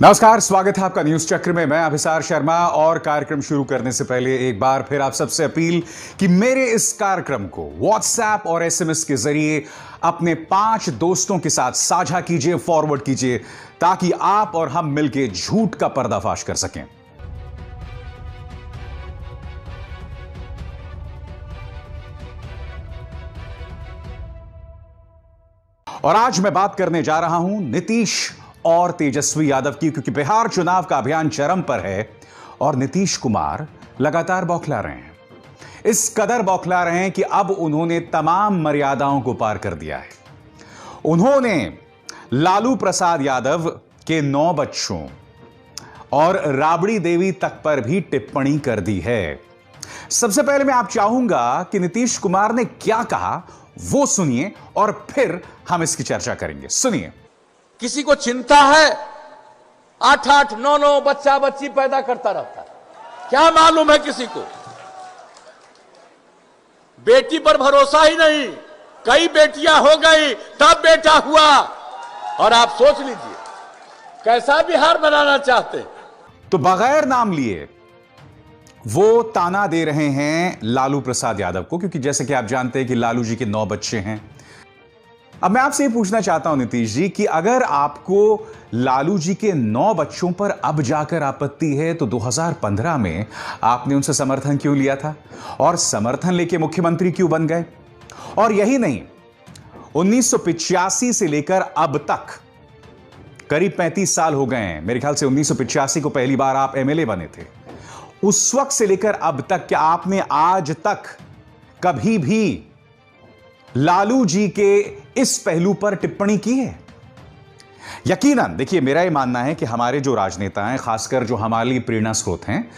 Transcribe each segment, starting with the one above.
नमस्कार, स्वागत है आपका न्यूज चक्र में। मैं अभिसार शर्मा और कार्यक्रम शुरू करने से पहले एक बार फिर आप सबसे अपील कि मेरे इस कार्यक्रम को व्हाट्सएप और एसएमएस के जरिए अपने 5 दोस्तों के साथ साझा कीजिए, फॉरवर्ड कीजिए, ताकि आप और हम मिलकर झूठ का पर्दाफाश कर सकें। और आज मैं बात करने जा रहा हूं नीतीश और तेजस्वी यादव की, क्योंकि बिहार चुनाव का अभियान चरम पर है और नीतीश कुमार लगातार बौखला रहे हैं। इस कदर बौखला रहे हैं कि अब उन्होंने तमाम मर्यादाओं को पार कर दिया है। उन्होंने लालू प्रसाद यादव के 9 बच्चों और राबड़ी देवी तक पर भी टिप्पणी कर दी है। सबसे पहले मैं आप चाहूंगा कि नीतीश कुमार ने क्या कहा वो सुनिए और फिर हम इसकी चर्चा करेंगे। सुनिए। किसी को चिंता है 8-8, 9-9 बच्चा बच्ची पैदा करता रहता है, क्या मालूम है किसी को? बेटी पर भरोसा ही नहीं, कई बेटियां हो गई तब बेटा हुआ। और आप सोच लीजिए कैसा बिहार बनाना चाहते हैं। तो बगैर नाम लिए वो ताना दे रहे हैं लालू प्रसाद यादव को, क्योंकि जैसे कि आप जानते हैं कि लालू जी के 9 बच्चे हैं। अब मैं आपसे ये पूछना चाहता हूं नीतीश जी कि अगर आपको लालू जी के 9 बच्चों पर अब जाकर आपत्ति है तो 2015 में आपने उनसे समर्थन क्यों लिया था और समर्थन लेके मुख्यमंत्री क्यों बन गए? और यही नहीं, 1985 से लेकर अब तक करीब 35 साल हो गए हैं। मेरे ख्याल से 1985 को पहली बार आप एमएलए बने थे। उस वक्त से लेकर अब तक क्या आपने आज तक कभी भी लालू जी के इस पहलू पर टिप्पणी की है? यकीनन देखिए, मेरा यह मानना है कि हमारे जो राजनेता हैं, खासकर जो हमारे लिए प्रेरणा स्रोत हैं,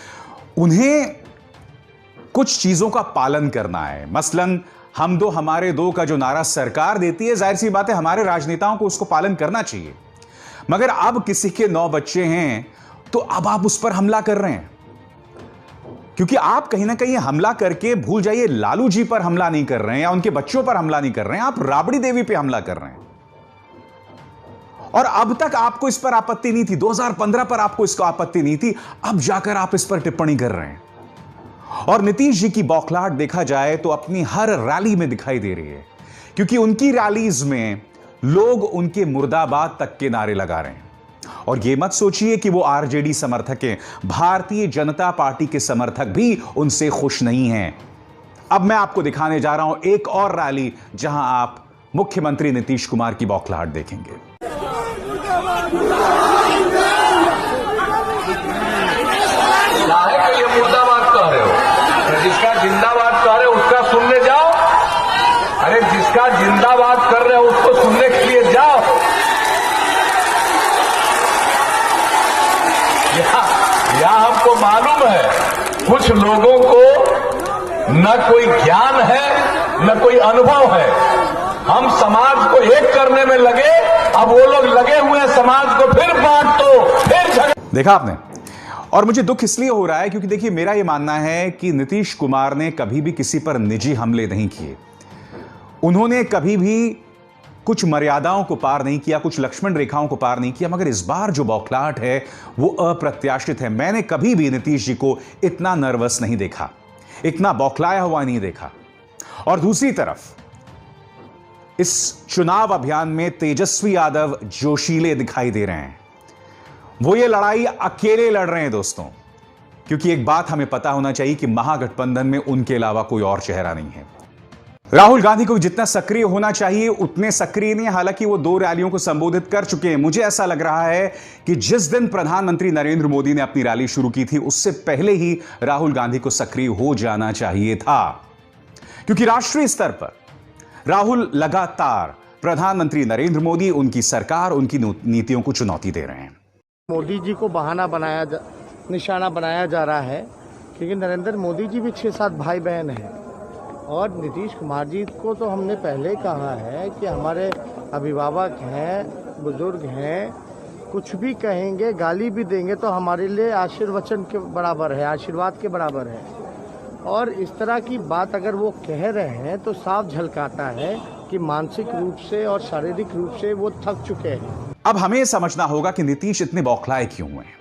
उन्हें कुछ चीजों का पालन करना है। मसलन हम दो हमारे दो का जो नारा सरकार देती है, जाहिर सी बात है हमारे राजनेताओं को उसको पालन करना चाहिए। मगर अब किसी के 9 बच्चे हैं तो अब आप उस पर हमला कर रहे हैं, क्योंकि आप कहीं ना कहीं हमला करके भूल जाइए, लालू जी पर हमला नहीं कर रहे हैं या उनके बच्चों पर हमला नहीं कर रहे हैं, आप राबड़ी देवी पे हमला कर रहे हैं। और अब तक आपको इस पर आपत्ति नहीं थी, 2015 पर आपको इसको आपत्ति नहीं थी, अब जाकर आप इस पर टिप्पणी कर रहे हैं। और नीतीश जी की बौखलाहट देखा जाए तो अपनी हर रैली में दिखाई दे रही है, क्योंकि उनकी रैलीज में लोग उनके मुर्दाबाद तक के नारे लगा रहे हैं। और यह मत सोचिए कि वो आरजेडी समर्थक हैं, भारतीय जनता पार्टी के समर्थक भी उनसे खुश नहीं हैं। अब मैं आपको दिखाने जा रहा हूं एक और रैली जहां आप मुख्यमंत्री नीतीश कुमार की बौखलाहट देखेंगे। ये मुर्दाबाद कह रहे हो, जिसका जिंदाबाद कह रहे हो उसका सुनने जाओ। अरे जिसका जिंदाबाद कर रहे हो उसको सुनने के लिए जाओ। यहां हमको मालूम है कुछ लोगों को न कोई ज्ञान है न कोई अनुभव है। हम समाज को एक करने में लगे, अब वो लोग लगे हुए हैं समाज को फिर बांट दो, फिर झगड़ा। देखा आपने? और मुझे दुख इसलिए हो रहा है क्योंकि देखिए, मेरा यह मानना है कि नीतीश कुमार ने कभी भी किसी पर निजी हमले नहीं किए। उन्होंने कभी भी कुछ मर्यादाओं को पार नहीं किया, कुछ लक्ष्मण रेखाओं को पार नहीं किया। मगर इस बार जो बौखलाहट है वो अप्रत्याशित है। मैंने कभी भी नीतीश जी को इतना नर्वस नहीं देखा, इतना बौखलाया हुआ नहीं देखा। और दूसरी तरफ इस चुनाव अभियान में तेजस्वी यादव जोशीले दिखाई दे रहे हैं। वो ये लड़ाई अकेले लड़ रहे हैं दोस्तों, क्योंकि एक बात हमें पता होना चाहिए कि महागठबंधन में उनके अलावा कोई और चेहरा नहीं है। राहुल गांधी को जितना सक्रिय होना चाहिए उतने सक्रिय नहीं, हालांकि वो 2 रैलियों को संबोधित कर चुके हैं। मुझे ऐसा लग रहा है कि जिस दिन प्रधानमंत्री नरेंद्र मोदी ने अपनी रैली शुरू की थी उससे पहले ही राहुल गांधी को सक्रिय हो जाना चाहिए था, क्योंकि राष्ट्रीय स्तर पर राहुल लगातार प्रधानमंत्री नरेंद्र मोदी, उनकी सरकार, उनकी नीतियों को चुनौती दे रहे हैं। मोदी जी को निशाना बनाया जा रहा है, क्योंकि नरेंद्र मोदी जी भी 6-7 भाई बहन हैं। और नीतीश कुमार जी को तो हमने पहले कहा है कि हमारे अभिभावक हैं, बुजुर्ग हैं, कुछ भी कहेंगे, गाली भी देंगे तो हमारे लिए आशीर्वचन के बराबर है, आशीर्वाद के बराबर है। और इस तरह की बात अगर वो कह रहे हैं तो साफ झलकाता है कि मानसिक रूप से और शारीरिक रूप से वो थक चुके हैं। अब हमें समझना होगा कि नीतीश इतने बौखलाए क्यों हुए हैं।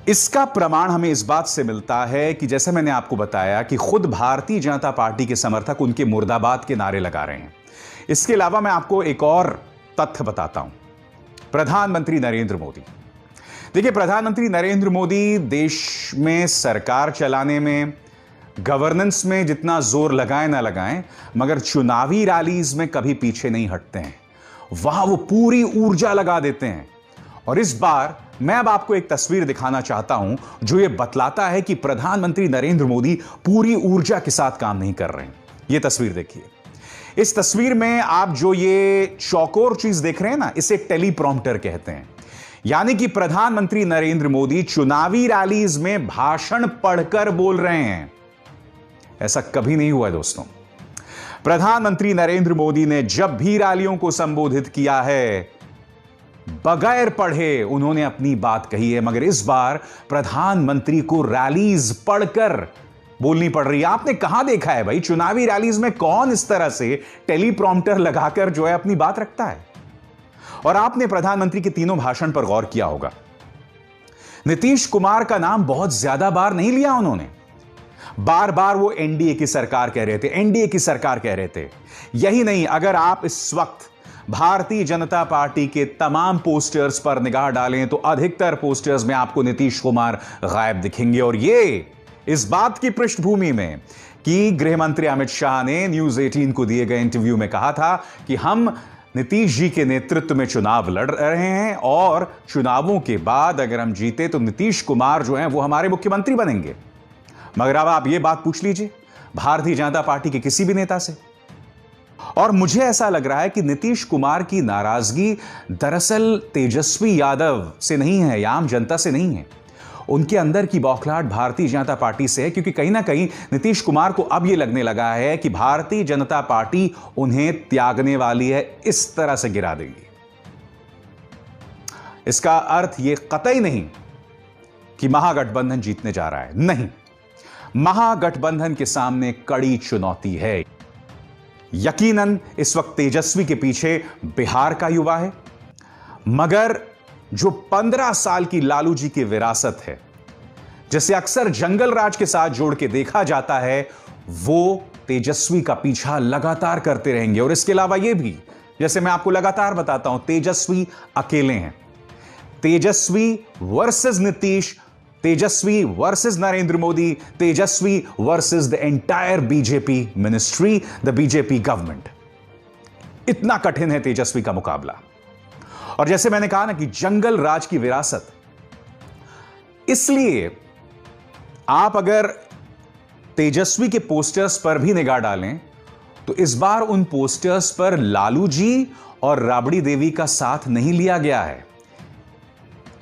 इसका प्रमाण हमें इस बात से मिलता है कि जैसे मैंने आपको बताया कि खुद भारतीय जनता पार्टी के समर्थक उनके मुर्दाबाद के नारे लगा रहे हैं। इसके अलावा मैं आपको एक और तथ्य बताता हूं। प्रधानमंत्री नरेंद्र मोदी, देखिए, प्रधानमंत्री नरेंद्र मोदी देश में सरकार चलाने में, गवर्नेंस में जितना जोर लगाएं ना लगाएं, मगर चुनावी रैलीज में कभी पीछे नहीं हटते हैं। वहां वो पूरी ऊर्जा लगा देते हैं। और इस बार मैं अब आपको एक तस्वीर दिखाना चाहता हूं जो ये बतलाता है कि प्रधानमंत्री नरेंद्र मोदी पूरी ऊर्जा के साथ काम नहीं कर रहे हैं। ये तस्वीर देखिए। इस तस्वीर में आप जो ये चौकोर चीज देख रहे हैं ना, इसे टेलीप्रॉम्प्टर कहते हैं। यानी कि प्रधानमंत्री नरेंद्र मोदी चुनावी रैलीज में भाषण पढ़कर बोल रहे हैं। ऐसा कभी नहीं हुआ दोस्तों। प्रधानमंत्री नरेंद्र मोदी ने जब भी रैलियों को संबोधित किया है, बगैर पढ़े उन्होंने अपनी बात कही है। मगर इस बार प्रधानमंत्री को रैलीज पढ़कर बोलनी पड़ रही है। आपने कहां देखा है भाई, चुनावी रैलीज में कौन इस तरह से टेलीप्रॉम्प्टर लगाकर जो है अपनी बात रखता है। और आपने प्रधानमंत्री के तीनों भाषण पर गौर किया होगा, नीतीश कुमार का नाम बहुत ज्यादा बार नहीं लिया उन्होंने। बार बार वो एनडीए की सरकार कह रहे थे, एनडीए की सरकार कह रहे थे। यही नहीं, अगर आप इस वक्त भारतीय जनता पार्टी के तमाम पोस्टर्स पर निगाह डालें तो अधिकतर पोस्टर्स में आपको नीतीश कुमार गायब दिखेंगे। और ये इस बात की पृष्ठभूमि में कि गृह मंत्री अमित शाह ने न्यूज 18 को दिए गए इंटरव्यू में कहा था कि हम नीतीश जी के नेतृत्व में चुनाव लड़ रहे हैं और चुनावों के बाद अगर हम जीते तो नीतीश कुमार जो हैं वो हमारे मुख्यमंत्री बनेंगे। मगर अब आप ये बात पूछ लीजिए भारतीय जनता पार्टी के किसी भी नेता से, और मुझे ऐसा लग रहा है कि नीतीश कुमार की नाराजगी दरअसल तेजस्वी यादव से नहीं है या आम जनता से नहीं है। उनके अंदर की बौखलाहट भारतीय जनता पार्टी से है, क्योंकि कहीं ना कहीं नीतीश कुमार को अब यह लगने लगा है कि भारतीय जनता पार्टी उन्हें त्यागने वाली है, इस तरह से गिरा देगी। इसका अर्थ यह कतई नहीं कि महागठबंधन जीतने जा रहा है, नहीं। महागठबंधन के सामने कड़ी चुनौती है। यकीनन इस वक्त तेजस्वी के पीछे बिहार का युवा है, मगर जो 15 साल की लालू जी की विरासत है, जिसे अक्सर जंगल राज के साथ जोड़ के देखा जाता है, वो तेजस्वी का पीछा लगातार करते रहेंगे। और इसके अलावा यह भी, जैसे मैं आपको लगातार बताता हूं, तेजस्वी अकेले हैं। Tejashwi versus Nitish, Tejashwi versus Narendra Modi, Tejashwi versus the entire BJP ministry, the BJP government. इतना कठिन है तेजस्वी का मुकाबला। और जैसे मैंने कहा ना कि जंगल राज की विरासत, इसलिए आप अगर तेजस्वी के पोस्टर्स पर भी निगाह डालें तो इस बार उन पोस्टर्स पर लालू जी और राबड़ी देवी का साथ नहीं लिया गया है।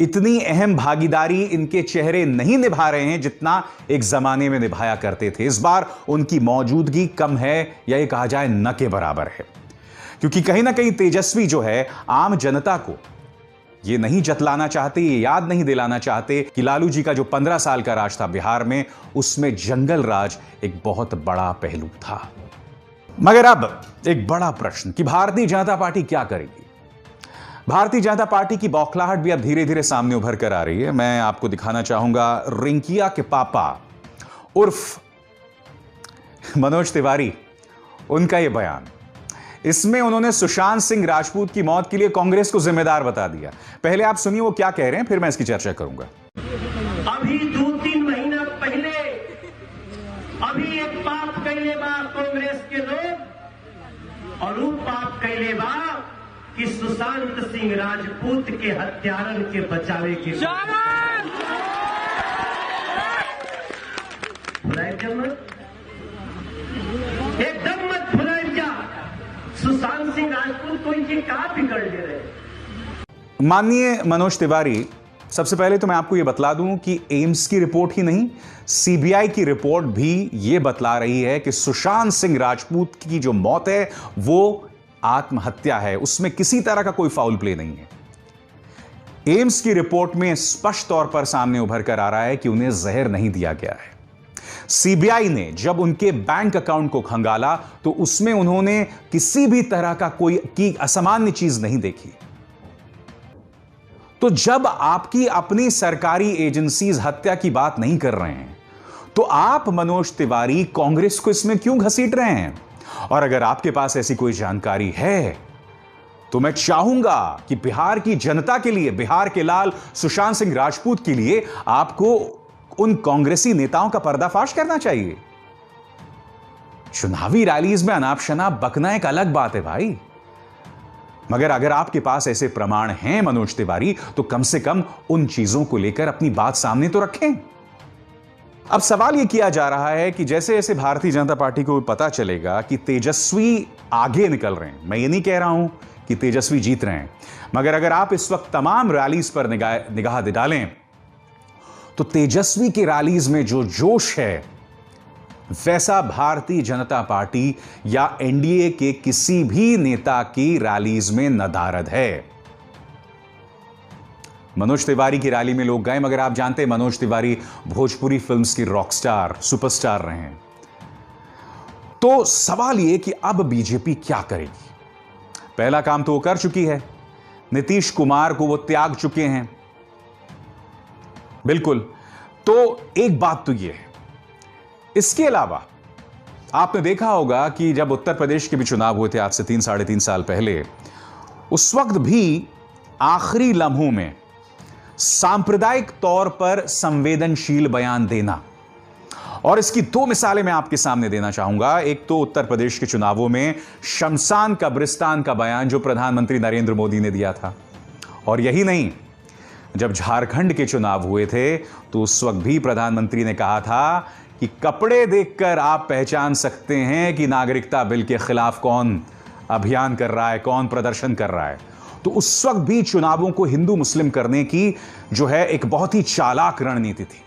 इतनी अहम भागीदारी इनके चेहरे नहीं निभा रहे हैं जितना एक जमाने में निभाया करते थे। इस बार उनकी मौजूदगी कम है, या ये कहा जाए न के बराबर है, क्योंकि कहीं ना कहीं तेजस्वी जो है आम जनता को ये नहीं जतलाना चाहते, ये याद नहीं दिलाना चाहते कि लालू जी का जो 15 साल का राज था बिहार में, उसमें जंगल राज एक बहुत बड़ा पहलू था। मगर अब एक बड़ा प्रश्न कि भारतीय जनता पार्टी क्या करेगी। भारतीय जनता पार्टी की बौखलाहट भी अब धीरे धीरे सामने उभर कर आ रही है। मैं आपको दिखाना चाहूंगा रिंकिया के पापा उर्फ मनोज तिवारी, उनका यह बयान। इसमें उन्होंने सुशांत सिंह राजपूत की मौत के लिए कांग्रेस को जिम्मेदार बता दिया। पहले आप सुनिए वो क्या कह रहे हैं, फिर मैं इसकी चर्चा करूंगा। अभी 2-3 महीना पहले अभी एक पाप कैले बा कांग्रेस के लोग, और वो पाप कैले बा कि सुशांत सिंह राजपूत के हत्यारन के बचावे के एकदम मत भुलाए क्या सुशांत सिंह राजपूत को इनके का बिगड़ दे रहे। माननीय मनोज तिवारी, सबसे पहले तो मैं आपको यह बतला दूं कि एम्स की रिपोर्ट ही नहीं, सीबीआई की रिपोर्ट भी यह बतला रही है कि सुशांत सिंह राजपूत की जो मौत है वो आत्महत्या है, उसमें किसी तरह का कोई फाउल प्ले नहीं है। एम्स की रिपोर्ट में स्पष्ट तौर पर सामने उभर कर आ रहा है कि उन्हें जहर नहीं दिया गया है। सीबीआई ने जब उनके बैंक अकाउंट को खंगाला तो उसमें उन्होंने किसी भी तरह का कोई असामान्य चीज नहीं देखी। तो जब आपकी अपनी सरकारी एजेंसीज हत्या की बात नहीं कर रहे हैं, तो आप मनोज तिवारी कांग्रेस को इसमें क्यों घसीट रहे हैं? और अगर आपके पास ऐसी कोई जानकारी है तो मैं चाहूंगा कि बिहार की जनता के लिए, बिहार के लाल सुशांत सिंह राजपूत के लिए आपको उन कांग्रेसी नेताओं का पर्दाफाश करना चाहिए। चुनावी रैलीज में अनाप शनाप बकना एक अलग बात है भाई, मगर अगर आपके पास ऐसे प्रमाण हैं मनोज तिवारी, तो कम से कम उन चीजों को लेकर अपनी बात सामने तो रखें। अब सवाल यह किया जा रहा है कि जैसे जैसे भारतीय जनता पार्टी को पता चलेगा कि तेजस्वी आगे निकल रहे हैं, मैं ये नहीं कह रहा हूं कि तेजस्वी जीत रहे हैं, मगर अगर आप इस वक्त तमाम रैलीज पर निगाह डालें तो तेजस्वी की रैलीज में जो जोश है वैसा भारतीय जनता पार्टी या एनडीए के किसी भी नेता की रैलीज में नदारद है। मनोज तिवारी की रैली में लोग गए, मगर आप जानते हैं मनोज तिवारी भोजपुरी फिल्म्स की रॉकस्टार, सुपरस्टार रहे हैं। तो सवाल यह कि अब बीजेपी क्या करेगी? पहला काम तो वो कर चुकी है, नीतीश कुमार को वो त्याग चुके हैं, बिल्कुल। तो एक बात तो ये है, इसके अलावा आपने देखा होगा कि जब उत्तर प्रदेश के भी चुनाव हुए थे आज से 3-3.5 साल पहले, उस वक्त भी आखिरी लम्हों में सांप्रदायिक तौर पर संवेदनशील बयान देना, और इसकी 2 मिसालें मैं आपके सामने देना चाहूंगा। एक तो उत्तर प्रदेश के चुनावों में शमशान कब्रिस्तान का बयान जो प्रधानमंत्री नरेंद्र मोदी ने दिया था, और यही नहीं, जब झारखंड के चुनाव हुए थे तो उस वक्त भी प्रधानमंत्री ने कहा था कि कपड़े देखकर आप पहचान सकते हैं कि नागरिकता बिल के खिलाफ कौन अभियान कर रहा है, कौन प्रदर्शन कर रहा है। तो उस वक्त भी चुनावों को हिंदू मुस्लिम करने की जो है एक बहुत ही चालाक रणनीति थी।